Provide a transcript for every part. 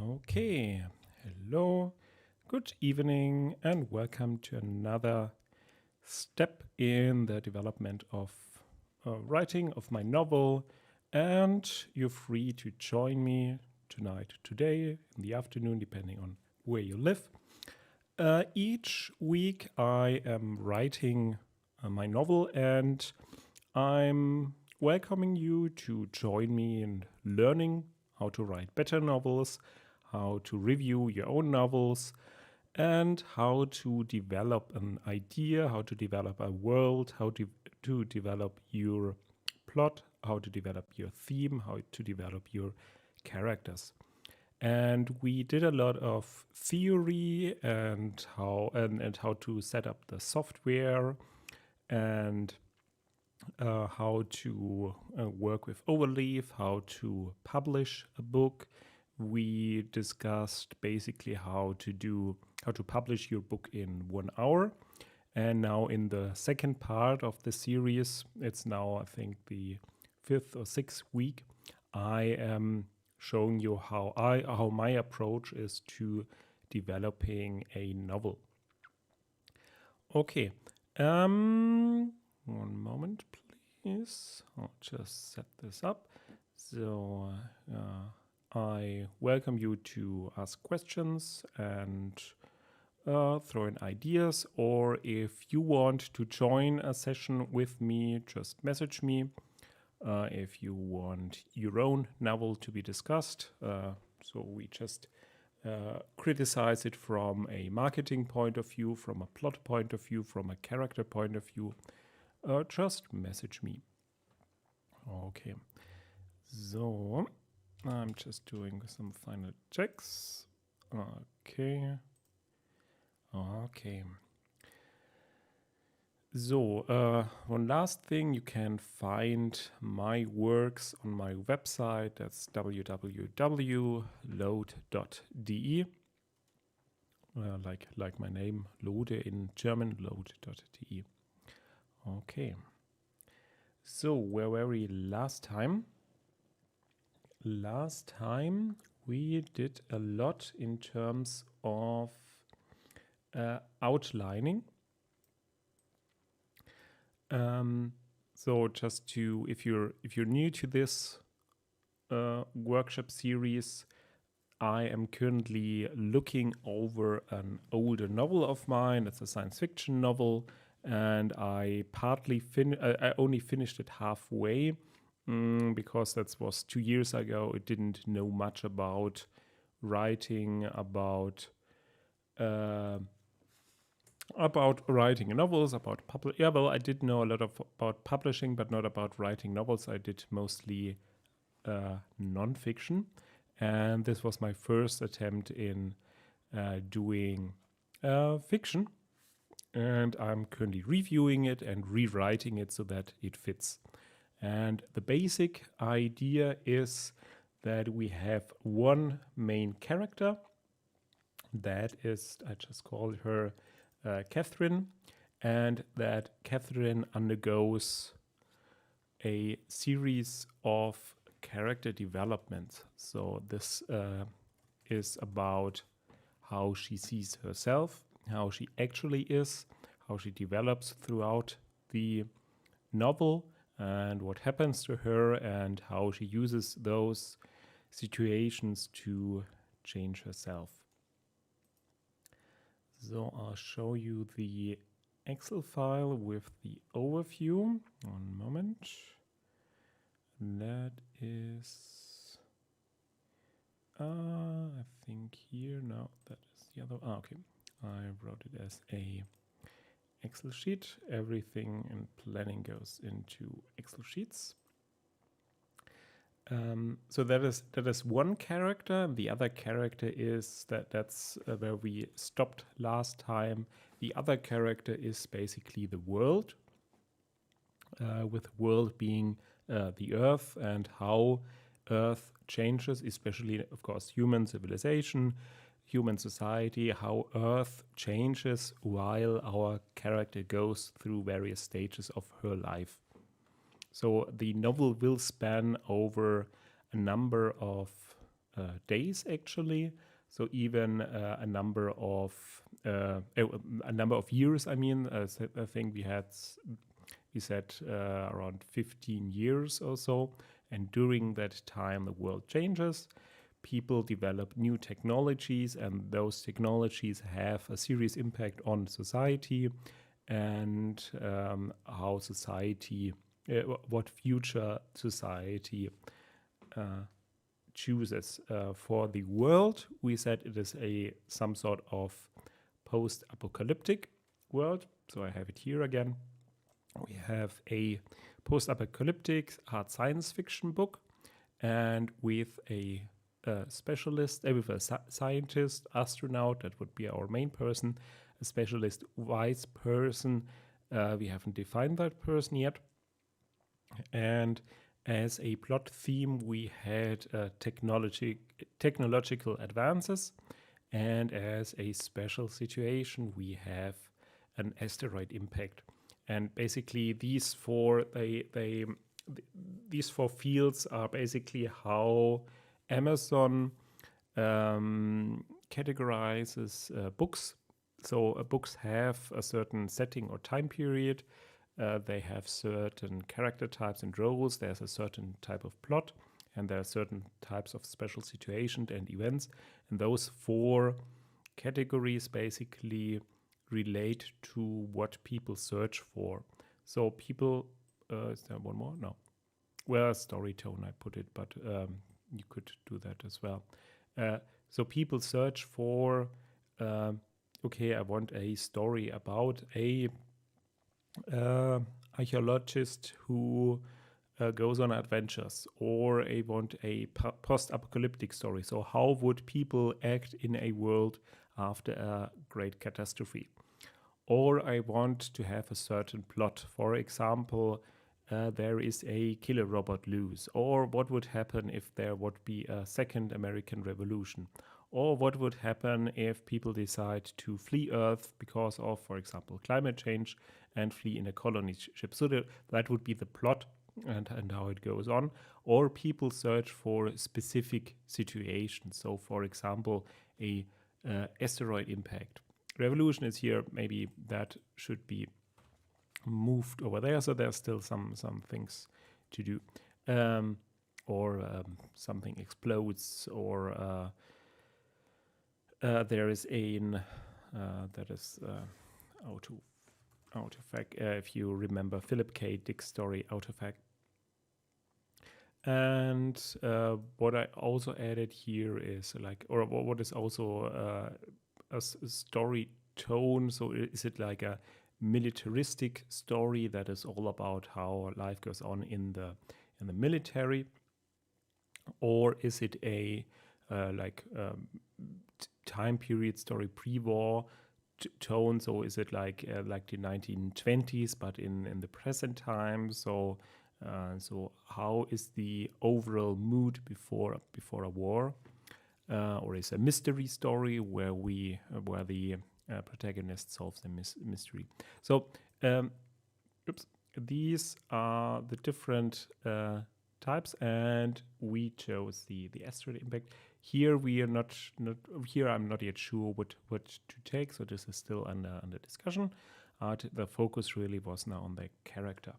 Okay, hello, good evening, and welcome to another step in the development of writing of my novel. And you're free to join me tonight, today, in the afternoon, depending on where you live. Each week I am writing my novel, and I'm welcoming you to join me in learning how to write better novels, how to review your own novels, and how to develop an idea, how to develop a world, how to develop your plot, how to develop your theme, how to develop your characters. And we did a lot of theory and how to set up the software and how to work with Overleaf, how to publish a book. We discussed basically how to publish your book in 1 hour. And now in the second part of the series, it's now I think the 5th or 6th week, I am showing you how my approach is to developing a novel. Okay. One moment, please. I'll just set this up. So I welcome you to ask questions and throw in ideas, or if you want to join a session with me, just message me. If you want your own novel to be discussed, so we just criticize it from a marketing point of view, from a plot point of view, from a character point of view, just message me. Okay, so I'm just doing some final checks. Okay. So, one last thing, you can find my works on my website. That's www.load.de. Like my name, Lode in German, load.de. Okay. So, where were we last time? Last time we did a lot in terms of outlining. So just to, if you're new to this workshop series, I am currently looking over an older novel of mine. It's a science fiction novel, and I only finished it halfway because that was 2 years ago. I didn't know much about writing, about writing novels, I did know a lot about publishing, but not about writing novels. I did mostly non-fiction, and this was my first attempt in doing fiction, and I'm currently reviewing it and rewriting it so that it fits. And the basic idea is that we have one main character. That is, I just call her Catherine, and that Catherine undergoes a series of character developments. So this is about how she sees herself, how she actually is, how she develops throughout the novel, and what happens to her, and how she uses those situations to change herself. So I'll show you the Excel file with the overview. One moment. That is, I think here, no, that is the other, okay. I wrote it as a Excel sheet. Everything in planning goes into Excel sheets. So that is one character. The other character is that's where we stopped last time. The other character is basically the world, with the world being the Earth, and how Earth changes, especially, of course, human civilization, human society, how Earth changes while our character goes through various stages of her life. So the novel will span over a number of days actually. So even a number of years. I mean, I think we said around 15 years or so. And during that time, the world changes. People develop new technologies, and those technologies have a serious impact on society and how society, what future society chooses. For the world, we said it is some sort of post-apocalyptic world. So I have it here again. We have a post-apocalyptic hard science fiction book, and with a specialist, with a scientist, astronaut, that would be our main person, a specialist, wise person. We haven't defined that person yet. And as a plot theme, we had technological advances, and as a special situation, we have an asteroid impact. And basically, these four fields are basically how Amazon categorizes books. So books have a certain setting or time period. They have certain character types and roles. There's a certain type of plot, and there are certain types of special situations and events. And those four categories basically relate to what people search for. So people, is there one more? No. Well, story tone, I put it, but you could do that as well. So people search for, okay, I want a story about a archaeologist who goes on adventures, or I want a post-apocalyptic story. So how would people act in a world after a great catastrophe? Or I want to have a certain plot. For example, there is a killer robot loose. Or what would happen if there would be a second American Revolution? Or what would happen if people decide to flee Earth because of, for example, climate change, and flee in a colony ship? So that would be the plot and how it goes on. Or people search for specific situations. So, for example, a asteroid impact. Revolution is here. Maybe that should be moved over there. So there's still some things to do. Or something explodes, or there is that is out of fact. If you remember Philip K. Dick's story, Out of Fact. And what I also added here is what is also a story tone. So is it like a militaristic story that is all about how life goes on in the military, or is it a time period story, pre-war tone? So is it like the 1920s but in the present time? So how is the overall mood before a war? Or is a mystery story where the protagonist solves the mystery? So these are the different types, and we chose the asteroid impact. Here we are not here. I'm not yet sure what to take. So this is still under discussion. The focus really was now on the character.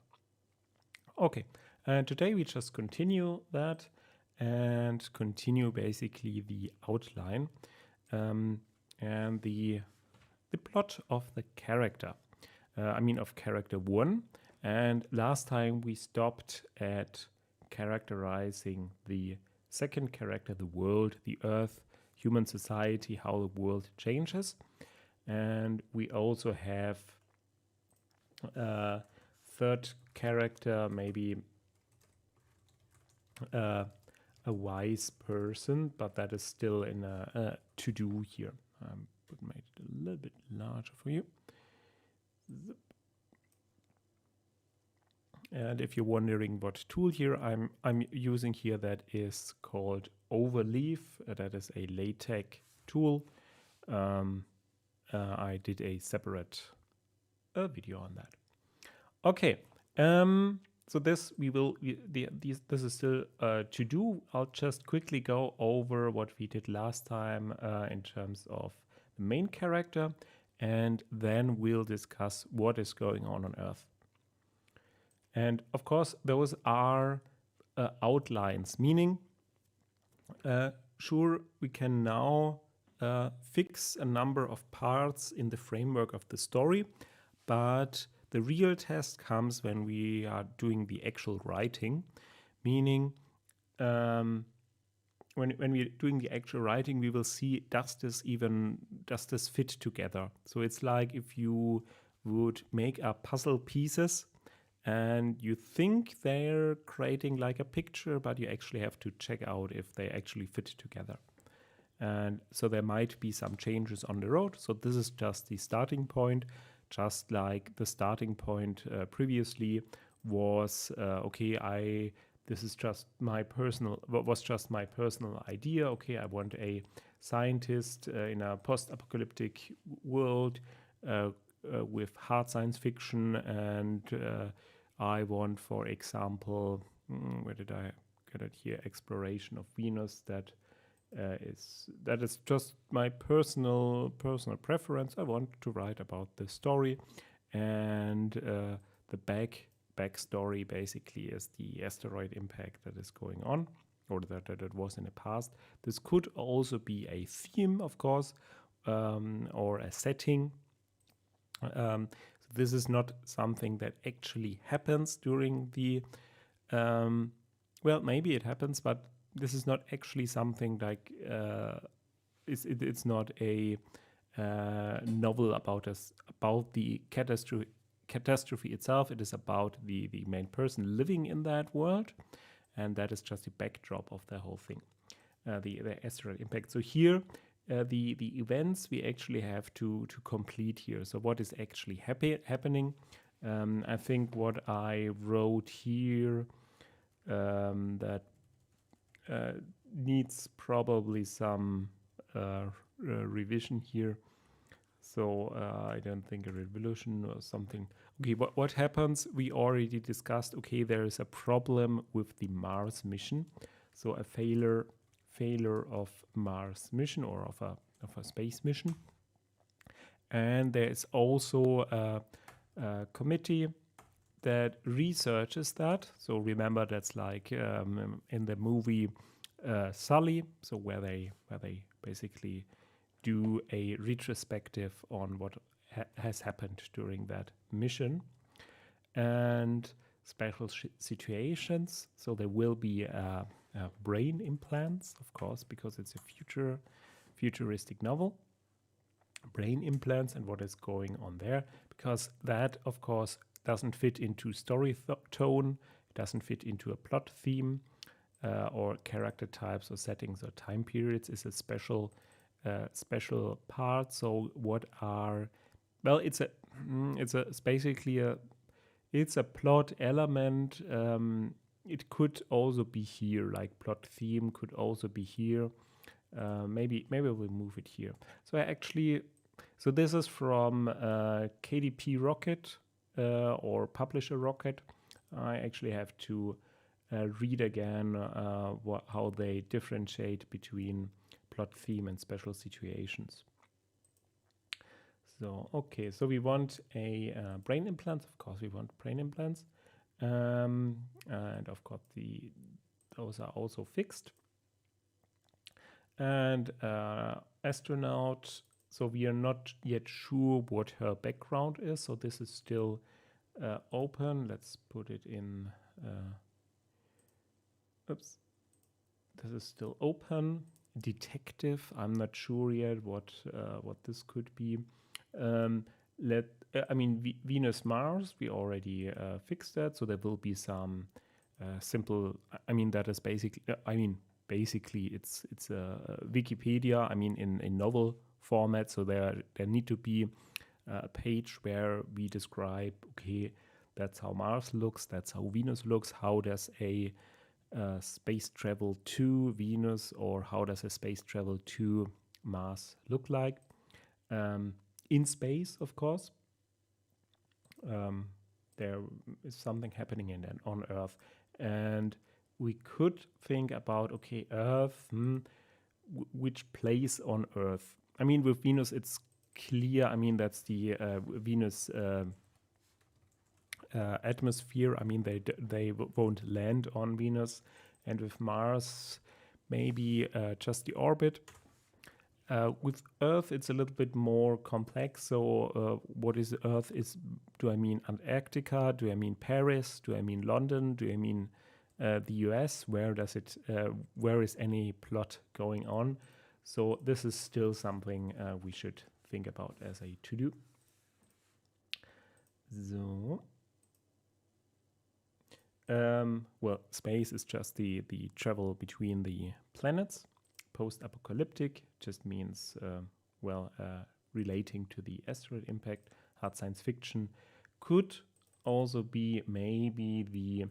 Okay, and today we just continue that and continue basically the outline and the plot of the character. Of character 1. And last time we stopped at characterizing the second character, the world, the earth, human society, how the world changes. And we also have third character, maybe a wise person, but that is still in a to-do here. But made it a little bit larger for you. And if you're wondering what tool here I'm using here, that is called Overleaf. That is a LaTeX tool. I did a separate video on that. Okay, So this this is still to do. I'll just quickly go over what we did last time in terms of the main character, and then we'll discuss what is going on Earth. And of course, those are outlines, meaning sure, we can now fix a number of parts in the framework of the story, but the real test comes when we are doing the actual writing, meaning when we're doing the actual writing, we will see, does this fit together? So it's like if you would make up puzzle pieces and you think they're creating like a picture, but you actually have to check out if they actually fit together. And so there might be some changes on the road. So this is just the starting point, just like the starting point previously was, this is just my personal idea. Okay, I want a scientist in a post-apocalyptic world with hard science fiction, and I want, for example, where did I get it here? Exploration of Venus. That is just my personal preference. I want to write about the story, and the backstory basically is the asteroid impact that is going on, or that it was in the past. This could also be a theme, of course, or a setting. So this is not something that actually happens during the well, maybe it happens, but this is not actually something like it's not a novel about the catastrophe itself. It is about the main person living in that world, and that is just the backdrop of the whole thing, the asteroid impact. So here the events we actually have to complete here. So what is actually happening? I think what I wrote here that needs probably some revision here. So I don't think a revolution or something. Okay, what happens? We already discussed. Okay, there is a problem with the Mars mission. So a failure of Mars mission, or of a space mission. And there is also a committee that researches that. So remember, that's like in the movie Sully, so where they basically do a retrospective on what has happened during that mission, and special situations. So there will be brain implants, of course, because it's a futuristic novel. Brain implants and what is going on there, because that, of course, doesn't fit into story tone, it doesn't fit into a plot theme, or character types or settings or time periods. Is a special part. So what are, well, it's basically a plot element. It could also be here, like plot theme could also be here. Maybe we'll move it here. So this is from KDP Rocket or Publisher Rocket. I actually have to read again how they differentiate between plot theme and special situations. So, okay, so we want a brain implants. Of course, we want brain implants. And of course, those are also fixed. And astronaut, so we are not yet sure what her background is. So this is still open. Let's put it in. Oops. This is still open. Detective, I'm not sure yet what this could be. Venus, Mars, we already fixed that. So there will be some simple. That is basically it's Wikipedia. In novel format. So there need to be a page where we describe. Okay, that's how Mars looks. That's how Venus looks. How does a space travel to Venus, or how does a space travel to Mars look like? In space, of course. there is something happening on Earth, and we could think about, okay, Earth, which place on Earth? I mean, with Venus, it's clear. I mean, that's the Venus atmosphere. I mean, they won't land on Venus, and with Mars, maybe just the orbit. With Earth, it's a little bit more complex. So, what is Earth? Do I mean Antarctica? Do I mean Paris? Do I mean London? Do I mean the US? Where is any plot going on? So this is still something we should think about as a to-do. So, well, space is just the travel between the planets. Post-apocalyptic just means, relating to the asteroid impact. Hard science fiction could also be maybe the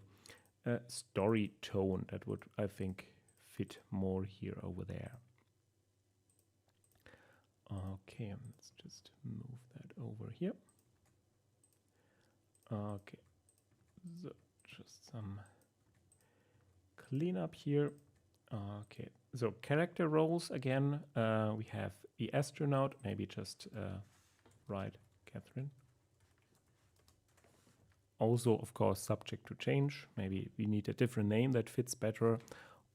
story tone that would, I think, fit more here over there. Okay, let's just move that over here. Okay, so just some cleanup here. Okay, so character roles again. We have the astronaut. Maybe just write Catherine. Also, of course, subject to change. Maybe we need a different name that fits better,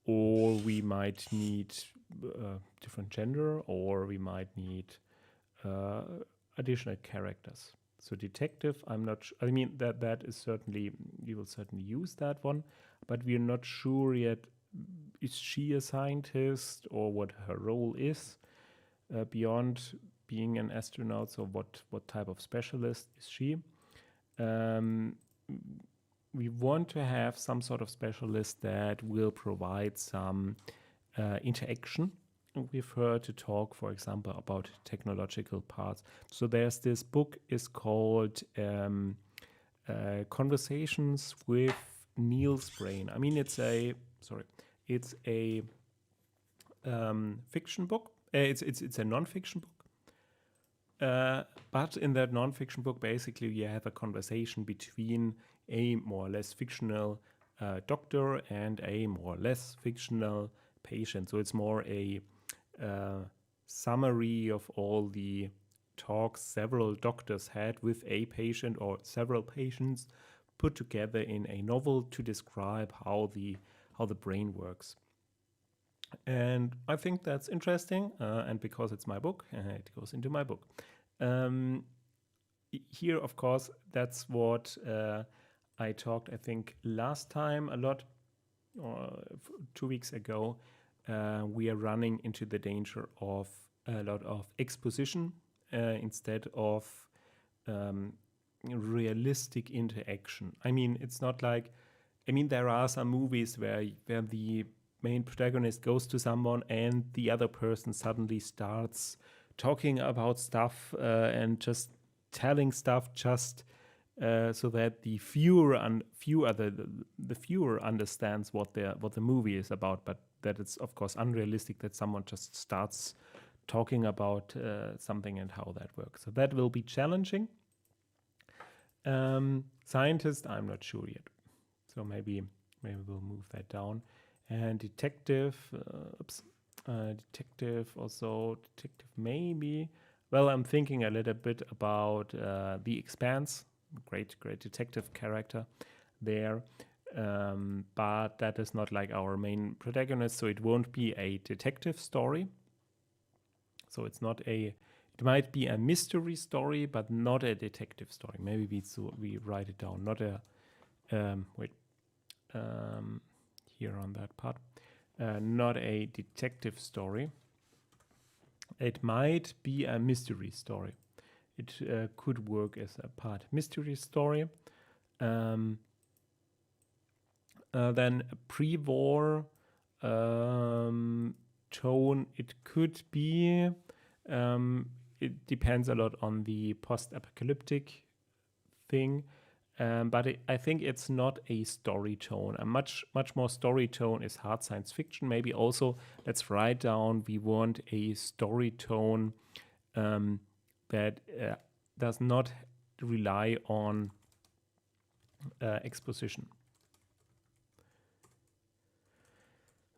or we might need different gender, or we might need additional characters. So detective, I'm not. I mean that is certainly, we will certainly use that one, but we are not sure yet. Is she a scientist, or what her role is beyond being an astronaut? So what type of specialist is she? We want to have some sort of specialist that will provide some interaction with her to talk, for example, about technological parts. So there's this book is called Conversations with Niels Brain. I mean, it's a fiction book. It's a non-fiction book. But in that non-fiction book, basically, you have a conversation between a more or less fictional doctor and a more or less fictional patient. So it's more a summary of all the talks several doctors had with a patient or several patients put together in a novel to describe how the brain works. And I think that's interesting, and because it's my book, it goes into my book. Here, of course, that's what I talked, I think, last time a lot, or 2 weeks ago. We are running into the danger of a lot of exposition instead of realistic interaction. I mean, it's not like, I mean, there are some movies where the main protagonist goes to someone and the other person suddenly starts talking about stuff and just telling stuff just so that the viewer understands what the movie is about, but that it's of course unrealistic that someone just starts talking about something and how that works. So that will be challenging. Scientist, I'm not sure yet. So maybe we'll move that down. And detective, detective maybe. Well, I'm thinking a little bit about The Expanse. Great detective character there. But that is not like our main protagonist, so it won't be a detective story. So it's not it might be a mystery story, but not a detective story. Maybe we write it down. Not a, here on that part. Not a detective story. It might be a mystery story. It could work as a part mystery story. Then a pre-war tone, it could be. It depends a lot on the post-apocalyptic thing. But I think it's not a story tone. A much more story tone is hard science fiction. Maybe also, let's write down, we want a story tone that does not rely on exposition.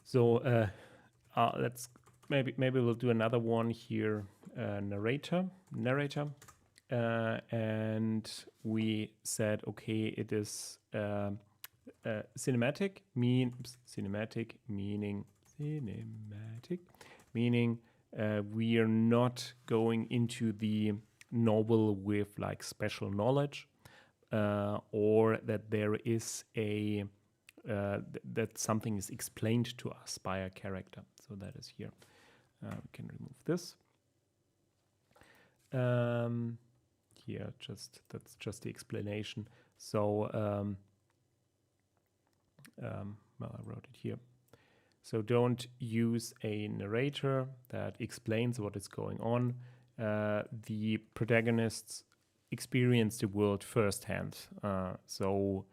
So let's maybe we'll do another one here. Narrator, and we said okay, it is cinematic meaning we are not going into the novel with like special knowledge, or that there is a that something is explained to us by a character. So that is here. We can remove this. Here, that's just the explanation. So, well, I wrote it here. So don't use a narrator that explains what is going on. The protagonists experience the world firsthand. So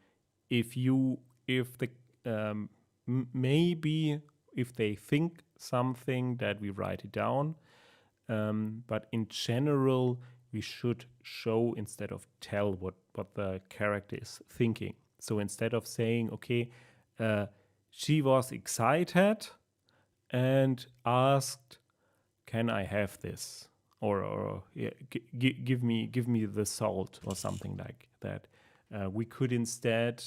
maybe if they think something, that we write it down, but in general we should show instead of tell what the character is thinking. So instead of saying okay, she was excited and asked, can I have this, or yeah, give me the salt or something like that, we could instead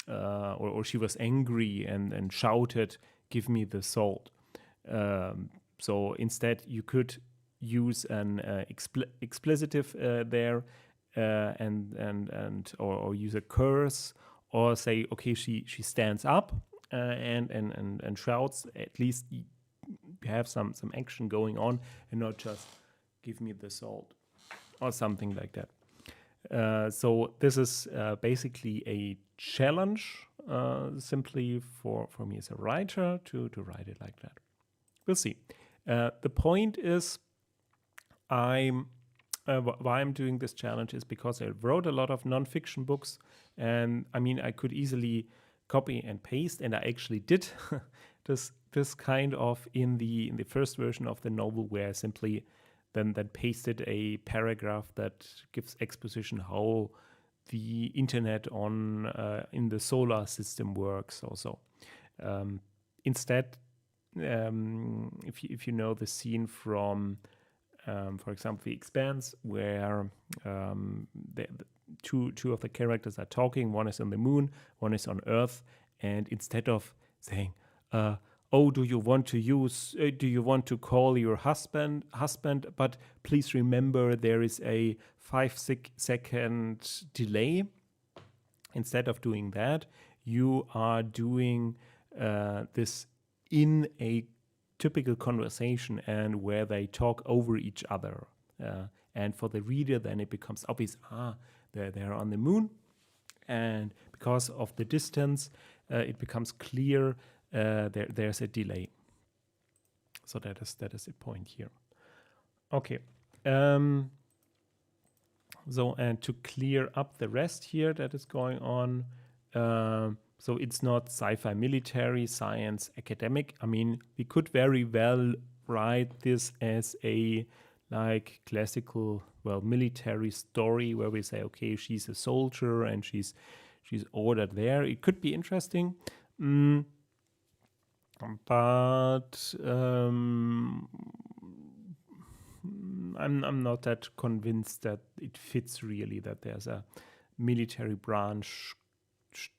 or she was angry and shouted, give me the salt. So instead you could use an explicitive there, or use a curse, or say okay, she stands up and shouts. At least you have some action going on, and not just give me the salt or something like that. So this is basically a challenge, simply for me as a writer to write it like that. We'll see. The point is, why I'm doing this challenge is because I wrote a lot of nonfiction books, and I mean I could easily copy and paste, and I actually did this kind of in the first version of the novel, where I simply then pasted a paragraph that gives exposition how the internet in the solar system works also. Instead, if you know the scene from for example, The Expanse, where the two of the characters are talking. One is on the moon, one is on Earth, and instead of saying, "Oh, do you want to call your husband? But please remember there is a 5-second delay." Instead of doing that, you are doing this in a typical conversation, and where they talk over each other. And for the reader, then it becomes obvious, they're on the moon. And because of the distance, it becomes clear there's a delay. So that is the point here. Okay. So, and to clear up the rest here that is going on, so it's not sci-fi, military, science, academic. I mean, we could very well write this as a like classical, military story, where we say, okay, she's a soldier and she's ordered there. It could be interesting, but I'm not that convinced that it fits really, that there's a military branch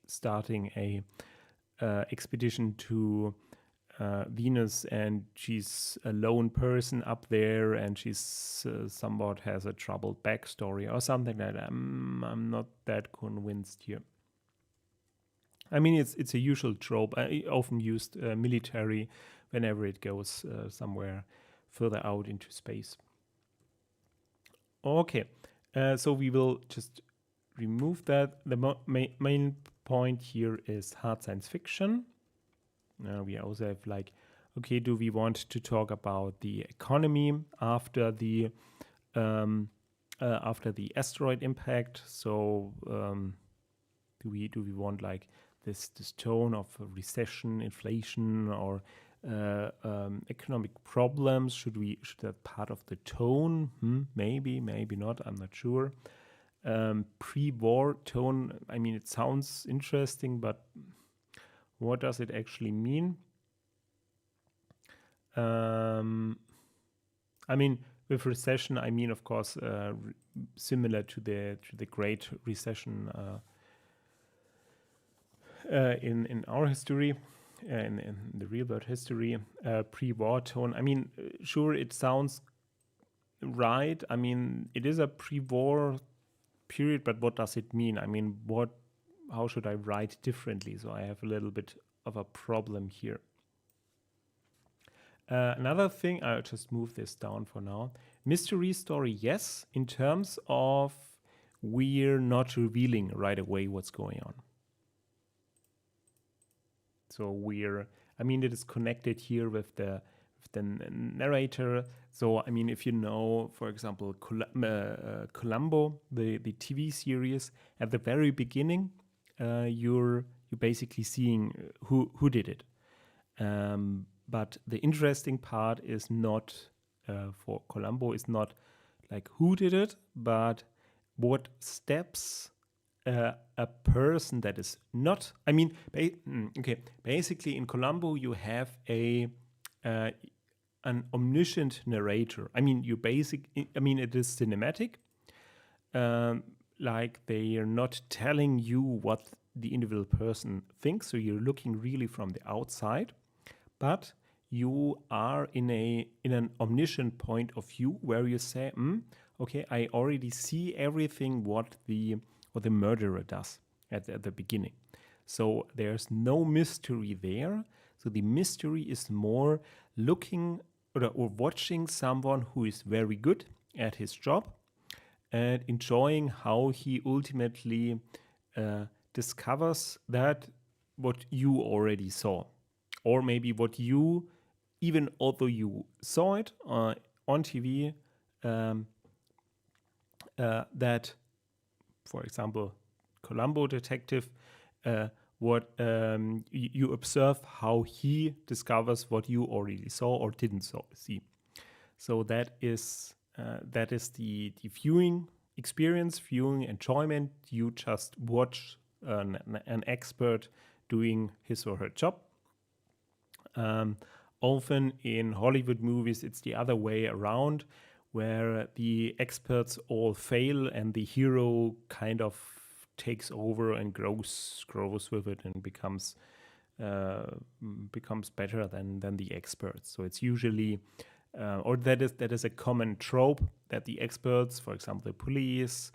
starting a expedition to Venus, and she's a lone person up there, and she's somewhat has a troubled backstory or something like that. I'm not that convinced here. I mean, it's a usual trope. I often used military whenever it goes somewhere further out into space. Okay, so we will just remove that. The main point here is hard science fiction. We also have like, okay, do we want to talk about the economy after the asteroid impact? So do we want like this tone of recession, inflation, or economic problems? Should that part of the tone? Maybe not. I'm not sure. pre-war tone. I mean, it sounds interesting, but what does it actually mean? I mean, with recession, I mean, of course, similar to the Great Recession in our history, in the real world history, pre-war tone. I mean, sure, it sounds right. I mean, it is a pre-war period, but what does it mean? I mean, how should I write differently? So I have a little bit of a problem here. Another thing, I'll just move this down for now. Mystery story, yes, in terms of we're not revealing right away what's going on. So I mean, it is connected here with the narrator. So, I mean, if you know, for example, Columbo, the TV series, at the very beginning, you're basically seeing who did it. But the interesting part is not for Columbo is not like who did it, but what steps a person that is not. I mean, basically in Columbo you have an omniscient narrator. I mean, it is cinematic. Like they are not telling you what the individual person thinks, so you're looking really from the outside. But you are in an omniscient point of view where you say, okay, I already see everything what the murderer does at the beginning. So there's no mystery there. So the mystery is more looking or watching someone who is very good at his job and enjoying how he ultimately discovers that what you already saw. Or maybe what you, even although you saw it on TV, that, for example, Columbo detective, you observe how he discovers what you already saw or didn't see. So that is the viewing experience, viewing enjoyment. You just watch an expert doing his or her job. Often in Hollywood movies, it's the other way around, where the experts all fail and the hero kind of takes over and grows with it and becomes better than the experts. So it's usually, or that is a common trope that the experts, for example, the police,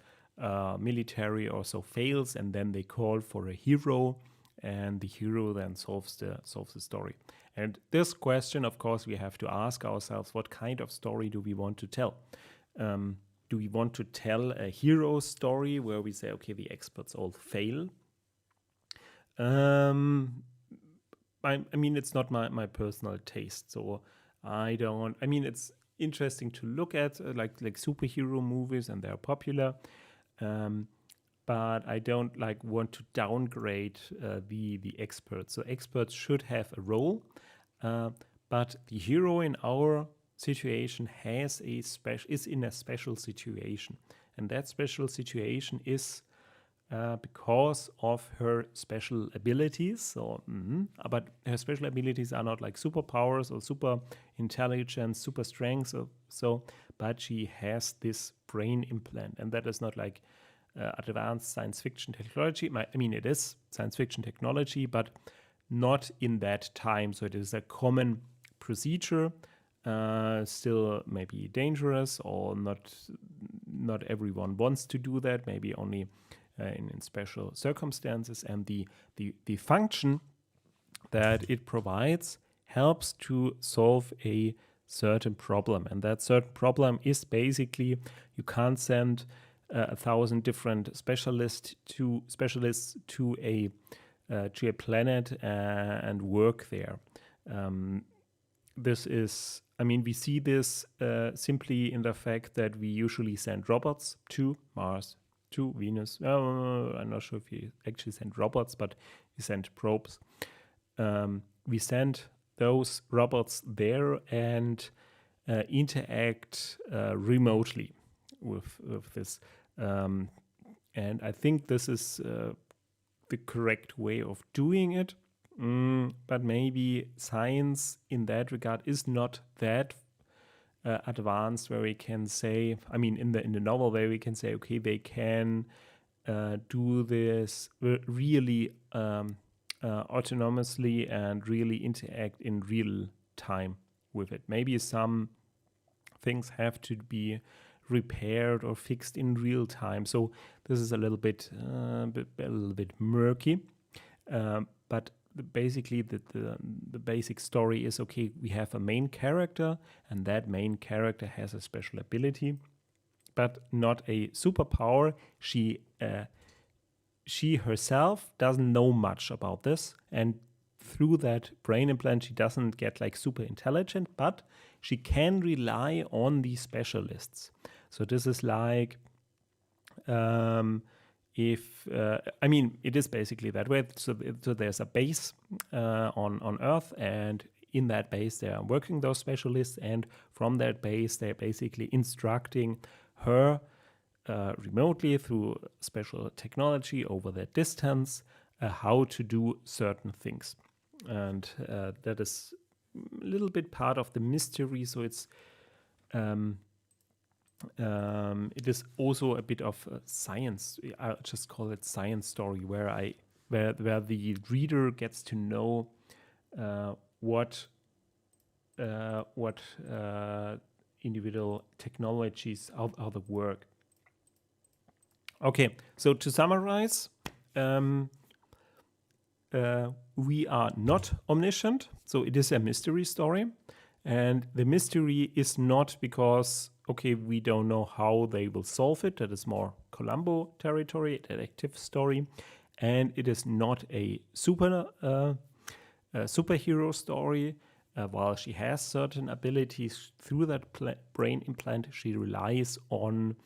military, also fails, and then they call for a hero, and the hero then solves the story. And this question, of course, we have to ask ourselves: what kind of story do we want to tell? Do we want to tell a hero story where we say, okay, the experts all fail? I mean, it's not my personal taste, so I don't. I mean, it's interesting to look at like superhero movies, and they're popular, but I don't want to downgrade the experts. So experts should have a role, but the hero in our situation is in a special situation, and that special situation is because of her special abilities. So, but her special abilities are not like superpowers or super intelligence, super strength. But she has this brain implant, and that is not like advanced science fiction technology. I mean, it is science fiction technology, but not in that time. So it is a common procedure. Still maybe dangerous, or not everyone wants to do that, maybe only in special circumstances. And the function that it provides helps to solve a certain problem, and that certain problem is basically you can't send 1,000 different specialists to a planet and work there. This is, I mean, we see this simply in the fact that we usually send robots to Mars, to Venus. I'm not sure if we actually send robots, but we send probes. We send those robots there and interact remotely with this And I think this is the correct way of doing it. But maybe science in that regard is not that advanced, where we can say, I mean, in the novel, where we can say, okay, they can do this really autonomously and really interact in real time with it. Maybe some things have to be repaired or fixed in real time. So this is a little bit murky. But basically, the basic story is, okay, we have a main character, and that main character has a special ability, but not a superpower. She herself doesn't know much about this, and through that brain implant, she doesn't get like super intelligent, but she can rely on these specialists. So this is like, it is basically that way. So there's a base on Earth, and in that base they are working those specialists, and from that base they're basically instructing her remotely through special technology over that distance how to do certain things. And that is a little bit part of the mystery. So it is also a bit of science. I just call it science story, where the reader gets to know what individual technologies how they work. Okay, so to summarize, we are not omniscient, so it is a mystery story. And the mystery is not because, okay, we don't know how they will solve it. That is more Columbo territory, a detective story. And it is not a superhero story. While she has certain abilities through that brain implant, she relies on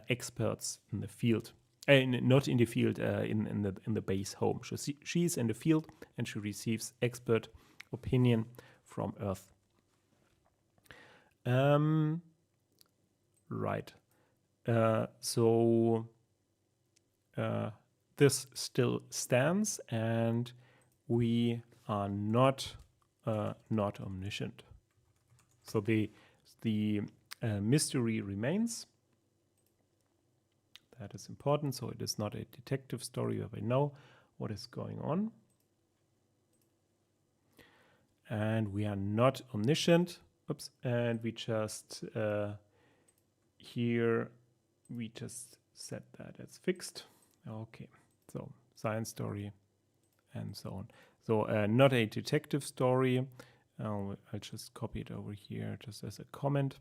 experts in the field. Not in the field, in the base home. She's in the field, and she receives expert opinion from Earth. Right. So this still stands, and we are not omniscient. So the mystery remains. That is important. So it is not a detective story where we know what is going on. And we are not omniscient. Oops. And we just, here, we just set that as fixed. Okay. So science story and so on. So not a detective story. I'll just copy it over here just as a comment.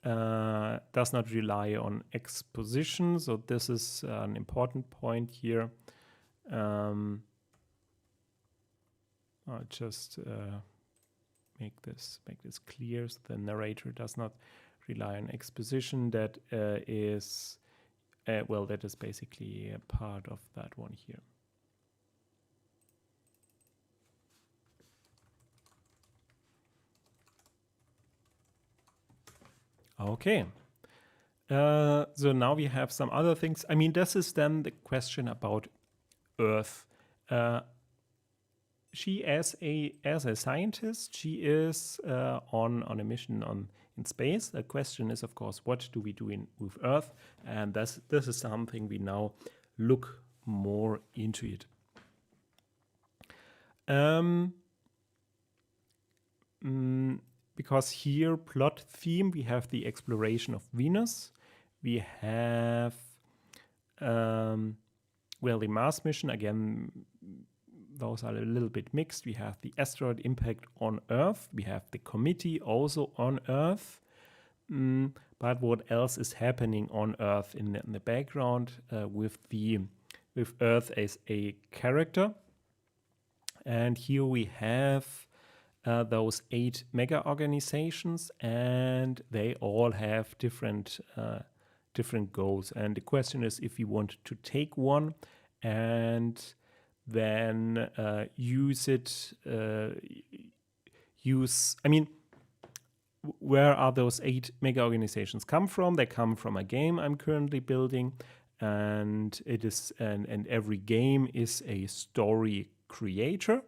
Does not rely on exposition. So this is an important point here. I'll just make this clear. So the narrator does not rely on exposition. That is basically a part of that one here. Okay. So now we have some other things. I mean, this is then the question about Earth. She, as a scientist, she is on a mission in space. The question is, of course, what do we do with Earth? And this is something we now look more into it. Because here, plot theme, we have the exploration of Venus. We have, the Mars mission. Again, those are a little bit mixed. We have the asteroid impact on Earth. We have the committee also on Earth. But what else is happening on Earth in the background with Earth as a character? And here we have those 8 mega organizations, and they all have different goals. And the question is, if you want to take one and then use it, where are those 8 mega organizations come from? They come from a game I'm currently building, and it is and every game is a story creator.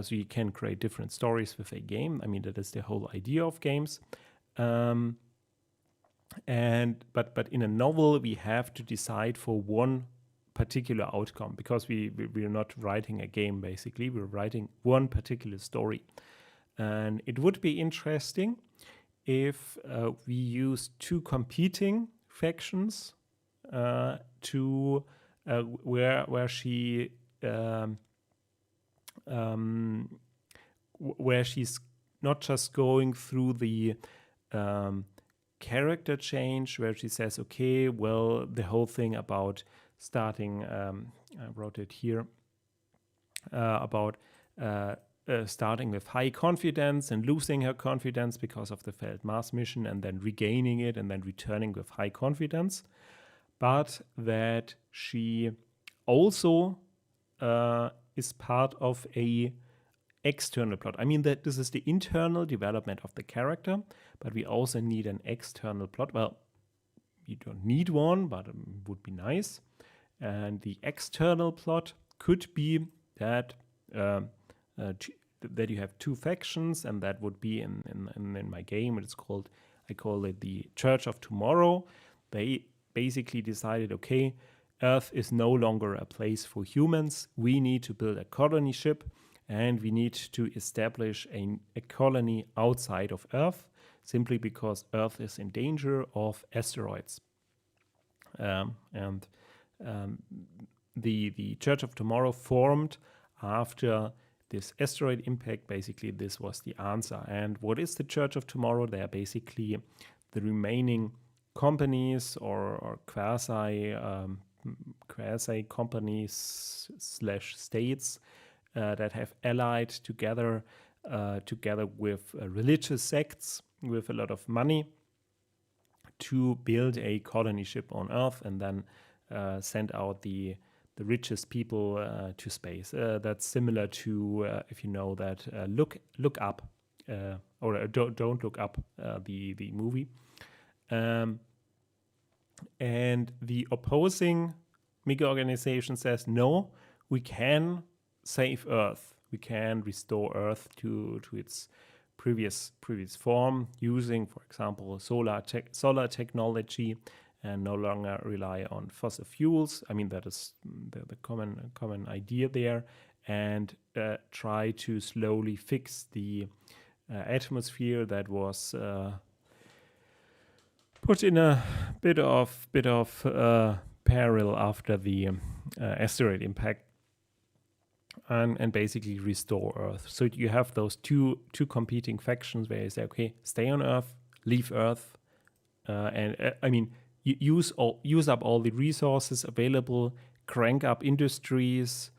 So you can create different stories with a game. I mean, that is the whole idea of games. But in a novel, we have to decide for one particular outcome, because we're not writing a game, basically. We're writing one particular story. And it would be interesting if we use 2 competing factions to where she where she's not just going through the character change, where she says, okay, well, the whole thing about starting, I wrote it here, about starting with high confidence and losing her confidence because of the failed Mars mission, and then regaining it and then returning with high confidence, but that she also is part of a external plot. I mean, that this is the internal development of the character, but we also need an external plot. Well, you don't need one, but it would be nice. And the external plot could be that that you have 2 factions, and that would be in my game. It's called, I call it the Church of Tomorrow. They basically decided, okay, Earth is no longer a place for humans. We need to build a colony ship, and we need to establish a colony outside of Earth, simply because Earth is in danger of asteroids. The Church of Tomorrow formed after this asteroid impact. Basically, this was the answer. And what is the Church of Tomorrow? They are basically the remaining companies or quasi companies / states that have allied together with religious sects with a lot of money to build a colony ship on Earth, and then send out the richest people to space. That's similar to if you know that look up or don't look up the movie. And the opposing mega organization says, no, we can save Earth. We can restore Earth to its previous form using, for example, solar technology, and no longer rely on fossil fuels. I mean, that is the common idea there, and try to slowly fix the atmosphere that was put in a bit of peril after the asteroid impact, and basically restore Earth. So you have those two competing factions where you say, okay, stay on Earth, leave Earth, and I mean, use up all the resources available, crank up industries,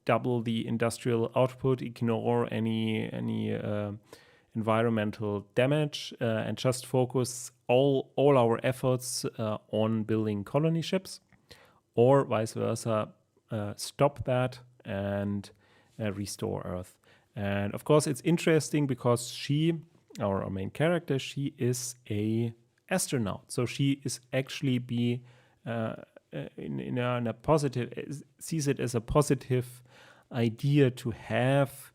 double the industrial output, ignore any environmental damage, and just focus all our efforts on building colony ships, or vice versa, stop that and restore Earth. And of course, it's interesting because she, our main character, she is a astronaut, so she is actually in a positive, sees it as a positive idea to have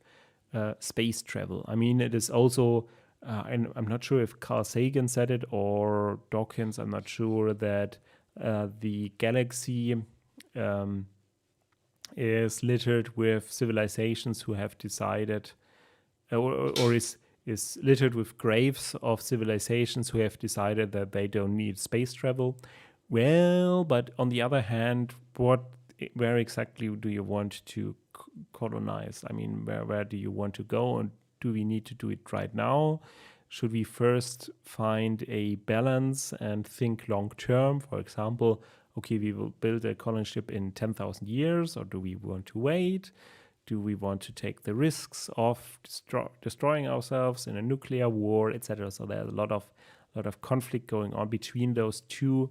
space travel. I mean, it is also, and I'm not sure if Carl Sagan said it or Dawkins, I'm not sure, that the galaxy is littered with civilizations who have decided, or is littered with graves of civilizations who have decided that they don't need space travel. Well, but on the other hand, where exactly do you want to colonize? I mean, where do you want to go, and do we need to do it right now? Should we first find a balance and think long term? For example, okay, we will build a colony ship in 10,000 years, or do we want to wait? Do we want to take the risks of destroying ourselves in a nuclear war, etc.? So there's a lot of conflict going on between those two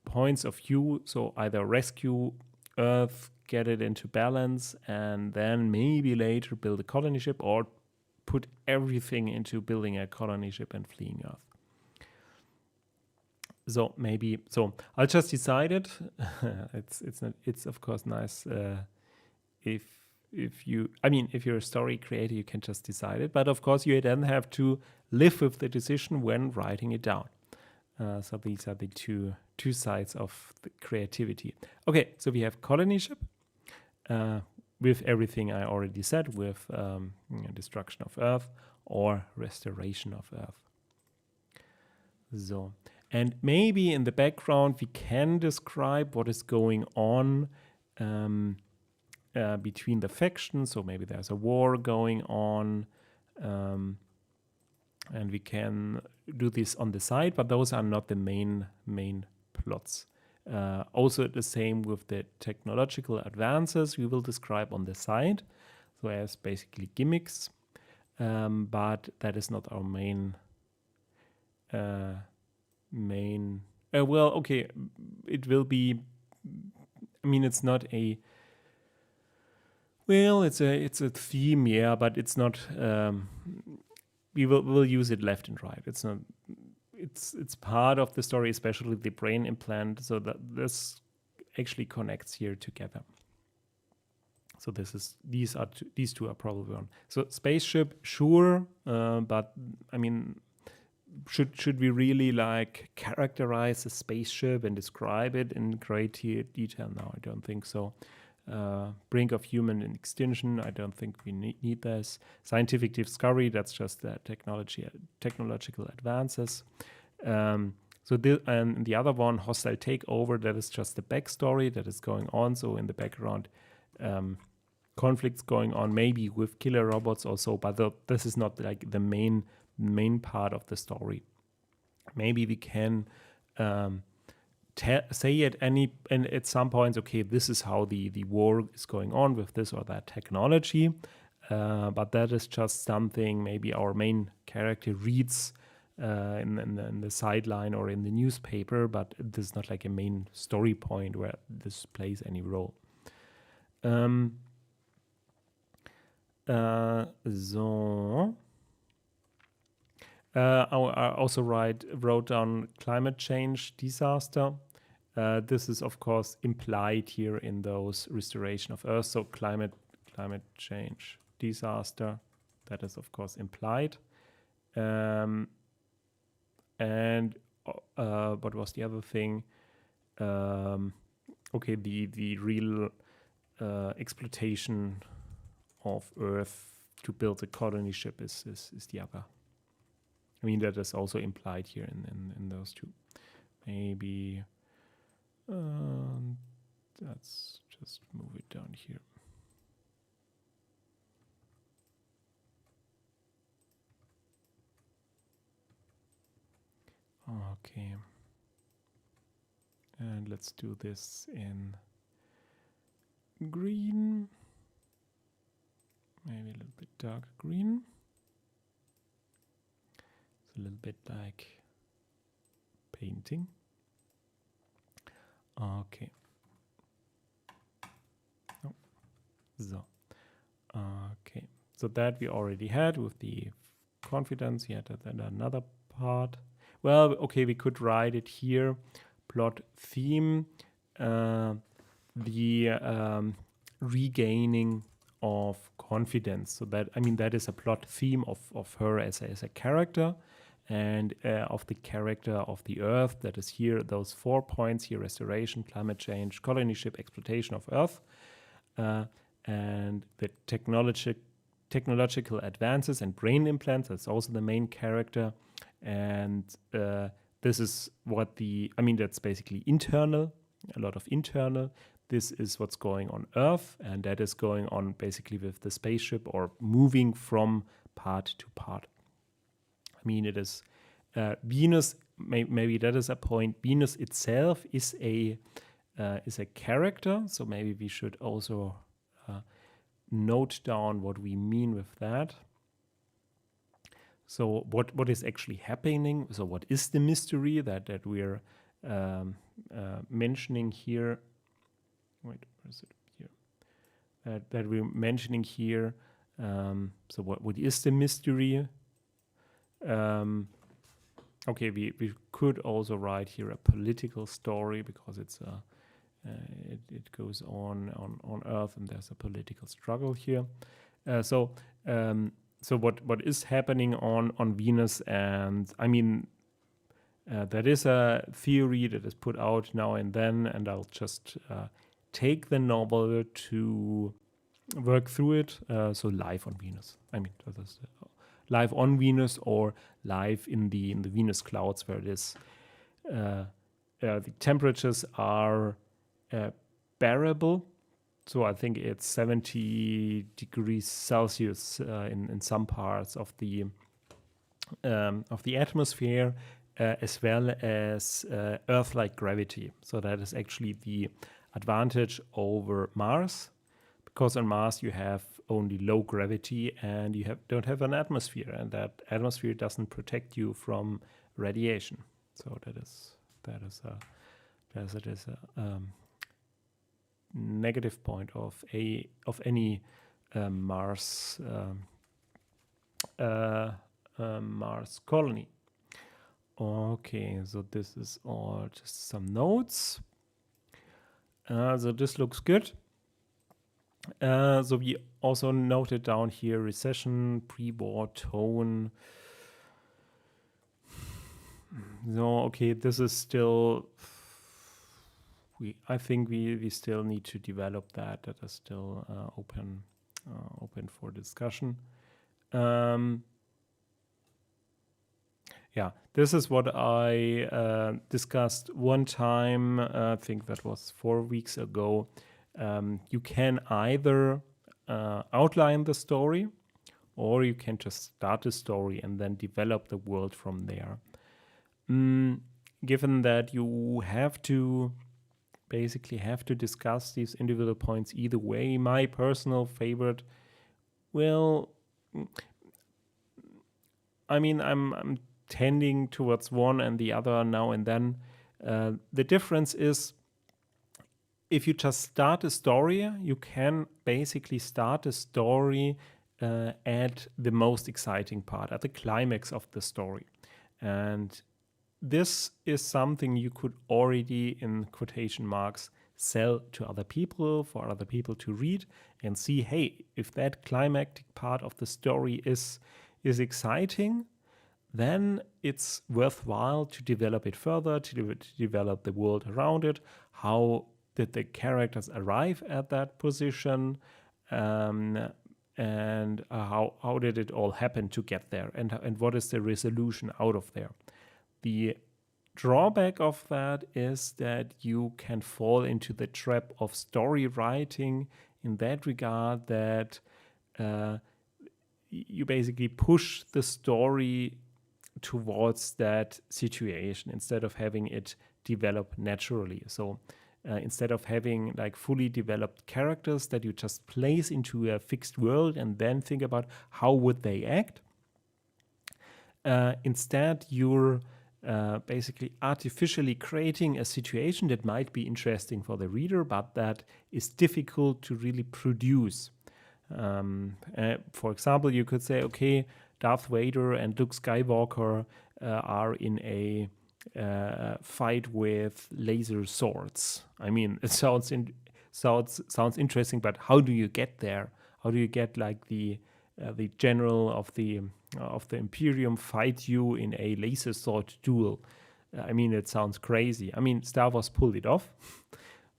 points of view. So either rescue Earth, get it into balance, and then maybe later build a colony ship, or put everything into building a colony ship and fleeing Earth. So I'll just decide it. It's of course nice if you're a story creator, you can just decide it. But of course, you then have to live with the decision when writing it down. So these are the two sides of the creativity. Okay, so we have colony ship with everything I already said, with destruction of Earth or restoration of Earth. So, and maybe in the background we can describe what is going on between the factions. So maybe there's a war going on, and we can do this on the side, but those are not the main plots. Also the same with the technological advances we will describe on the side, so as basically gimmicks, but that is not our main well, okay, it will be, I mean, it's not a, well, it's a theme, yeah, but it's not, we'll use it left and right. It's not, it's part of the story, especially the brain implant, so that this actually connects here together. So these two are probably one. So spaceship, sure, but I mean, should we really like characterize a spaceship and describe it in great detail? No, I don't think so. Brink of human extinction, I don't think we need this. Scientific discovery, that's just the technological advances. And the other one, hostile takeover, that is just the backstory that is going on. So in the background, conflicts going on, maybe with killer robots or so, but this is not like the main part of the story. Maybe we can say at some points, okay, this is how the war is going on with this or that technology, but that is just something maybe our main character reads in the sideline or in the newspaper, but this is not like a main story point where this plays any role. I also wrote down climate change disaster. This is of course implied here in those restoration of Earth. So climate change disaster, that is of course implied. And what was the other thing? Okay, the real exploitation of Earth to build a colony ship is the other. I mean, that is also implied here in those two. Maybe let's just move it down here. Okay. And let's do this in green. Maybe a little bit darker green. It's a little bit like painting. Okay. Oh. So. Okay. So that we already had with the confidence. Yeah, then another part. Well, okay, we could write it here. Plot theme. The regaining of confidence. So that, I mean, that is a plot theme of her as a character, and of the character of the Earth. That is here, those 4 points here: restoration, climate change, colony ship, exploitation of Earth, and the technological advances and brain implants. That's also the main character. And this is what that's basically internal, a lot of internal. This is what's going on Earth, and that is going on basically with the spaceship, or moving from part to part. I mean, it is Venus. Maybe that is a point. Venus itself is a character, so maybe we should also note down what we mean with that. So what is actually happening? So what is the mystery that we're mentioning here? Wait, where is it here? That we're mentioning here So what is the mystery? Okay, we could also write here a political story because it goes on Earth and there's a political struggle here. So what is happening on Venus? And I mean, that is a theory that is put out now and then, and I'll just take the novel to work through it. So live on Venus. I mean, that is live on Venus or live in the Venus clouds, where it is the temperatures are bearable. So I think it's 70 degrees Celsius in some parts of the atmosphere, as well as Earth-like gravity. So that is actually the advantage over Mars, because on Mars you have only low gravity and you don't have an atmosphere, and that atmosphere doesn't protect you from radiation. So that is a negative point of any Mars Mars colony. Okay, so this is all just some notes. So this looks good. So we also noted down here recession, pre-war tone. So okay, this is still. I think we still need to develop that. That is still open for discussion. Yeah, this is what I discussed one time. I think that was 4 weeks ago. You can either outline the story, or you can just start the story and then develop the world from there. Given that you basically have to discuss these individual points either way, my personal favorite, well, I mean, I'm tending towards one and the other now and then. The difference is, if you just start a story, you can basically start a story at the most exciting part, at the climax of the story. And this is something you could already, in quotation marks, sell to other people, for other people to read and see, hey, if that climactic part of the story is exciting, then it's worthwhile to develop it further, to develop the world around it. How did the characters arrive at that position? And how did it all happen to get there? And what is the resolution out of there? The drawback of that is that you can fall into the trap of story writing in that regard, that you basically push the story towards that situation instead of having it develop naturally. So instead of having like fully developed characters that you just place into a fixed world and then think about how would they act, instead you're basically artificially creating a situation that might be interesting for the reader, but that is difficult to really produce. For example, you could say, okay, Darth Vader and Luke Skywalker are in a fight with laser swords. I mean, it sounds interesting, but how do you get there? How do you get like the general of the Imperium fight you in a laser sword duel? I mean, it sounds crazy. I mean, Star Wars pulled it off,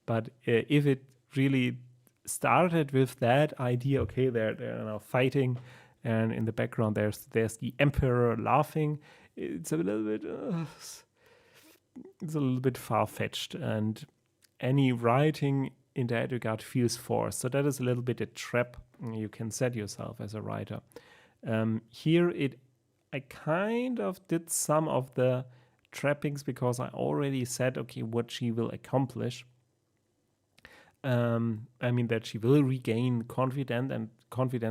but if it really started with that idea, okay, they're now fighting, and in the background there's the Emperor laughing. It's a little bit far-fetched, and any writing in that regard feels forced. So that is a little bit a trap you can set yourself as a writer. Here I kind of did some of the trappings because I already said, okay, what she will accomplish. I mean that she will regain confidence,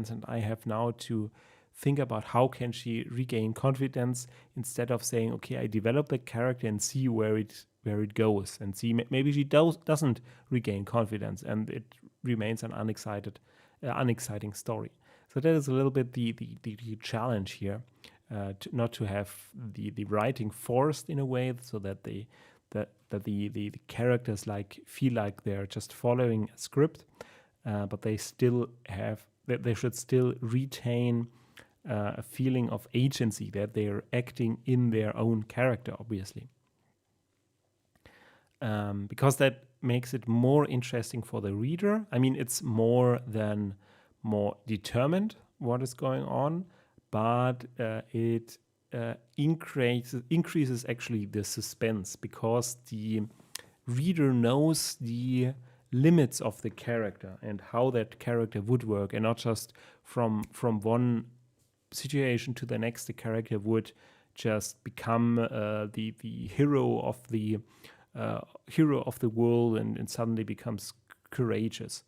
and I have now to think about how can she regain confidence, instead of saying, okay, I develop the character and see where it goes, and see maybe she doesn't regain confidence and it remains an unexciting story. So that is a little bit the challenge here, not to have the writing forced in a way so that the characters feel like they're just following a script, but they should still retain a feeling of agency, that they're acting in their own character, obviously. Because that makes it more interesting for the reader. I mean, it's more determined what is going on, but it increases actually the suspense, because the reader knows the limits of the character and how that character would work, and not just from one situation to the next the character would just become the hero of the world and suddenly becomes courageous.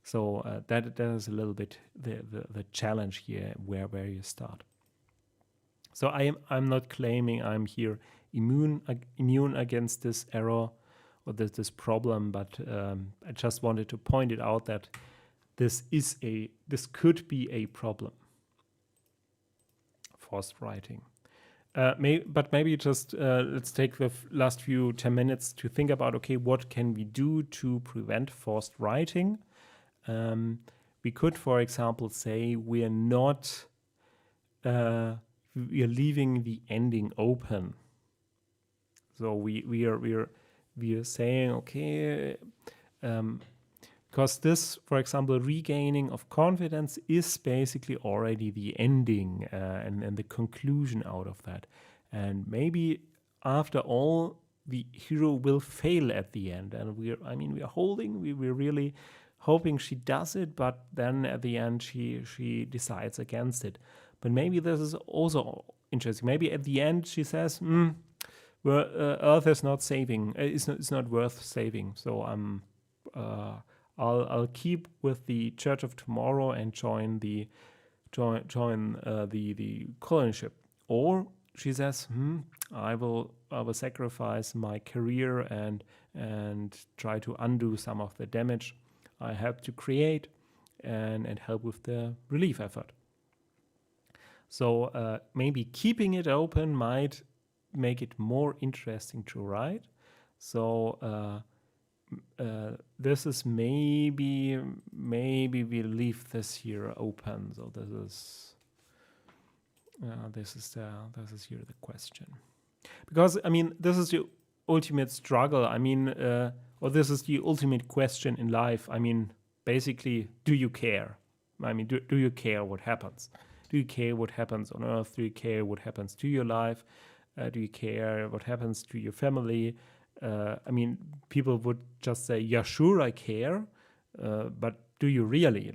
So that is a little bit the challenge here, where you start. So I'm not claiming I'm here immune against this error or this problem, but I just wanted to point it out that this could be a problem. Forced writing. But maybe just let's take the last 10 minutes to think about, okay, what can we do to prevent forced writing? We could, for example, say we are leaving the ending open. So we are saying, okay, because this, for example, regaining of confidence is basically already the ending and the conclusion out of that. And maybe after all, the hero will fail at the end. And we're really hoping she does it, but then at the end she decides against it. But maybe this is also interesting. Maybe at the end she says, Earth is not saving. It's not worth saving. So I'll keep with the Church of Tomorrow and join the colony ship. Or she says, I will sacrifice my career and try to undo some of the damage I have to create and help with the relief effort. So maybe keeping it open might make it more interesting to write. So this is maybe we leave this here open. So this is here the question, because I mean this is the ultimate struggle. I mean, or this is the ultimate question in life. I mean, basically, do you care? I mean, do you care what happens? Do you care what happens on Earth? Do you care what happens to your life? Do you care what happens to your family? I mean, people would just say, yeah, sure, I care. But do you really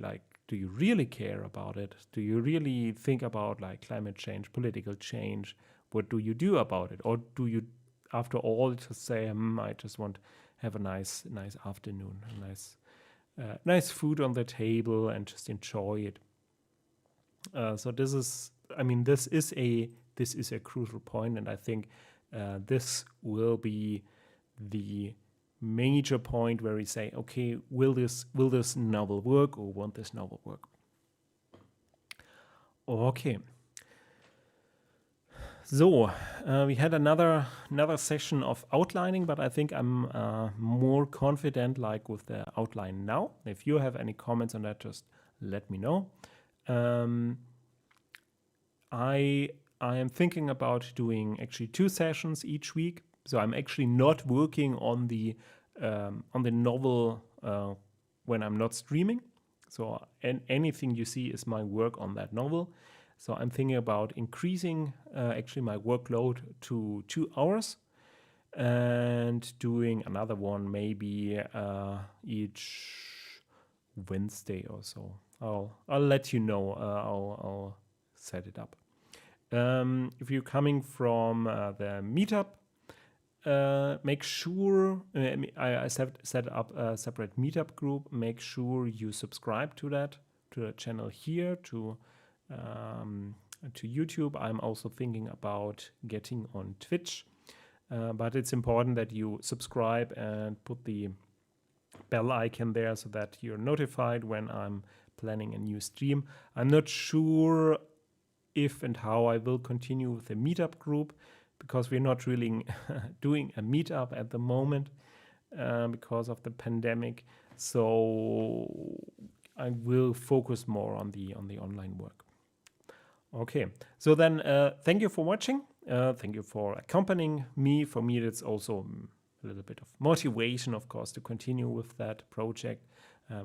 care about it? Do you really think about climate change, political change? What do you do about it? Or do you, after all, just say, I just want to have a nice afternoon, a nice food on the table and just enjoy it. So this is a crucial point, and I think this will be the major point where we say, okay, will this novel work, or won't this novel work? Okay. So we had another session of outlining, but I think I'm more confident with the outline now. If you have any comments on that, just let me know. I am thinking about doing actually 2 sessions each week. So I'm actually not working on the novel when I'm not streaming. So anything you see is my work on that novel. So I'm thinking about increasing actually my workload to 2 hours and doing another one maybe each Wednesday or so. I'll let you know. I'll set it up. If you're coming from the meetup, make sure I set up a separate meetup group. Make sure you subscribe to the channel here, to YouTube. I'm also thinking about getting on Twitch, but it's important that you subscribe and put the bell icon there so that you're notified when I'm planning a new stream. I'm not sure if and how I will continue with the meetup group, because we're not really doing a meetup at the moment because of the pandemic. So I will focus more on the online work. Okay, so then thank you for watching. Thank you for accompanying me. For me, it's also a little bit of motivation, of course, to continue with that project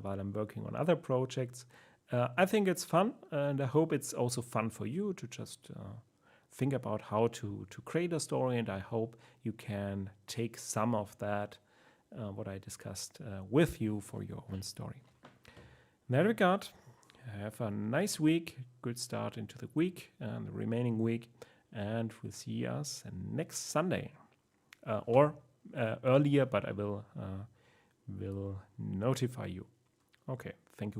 while I'm working on other projects. I think it's fun, and I hope it's also fun for you to just think about how to create a story, and I hope you can take some of that, what I discussed with you for your own story. In that regard, have a nice week, good start into the week and the remaining week, and we'll see us next Sunday or earlier, but I will notify you. Okay.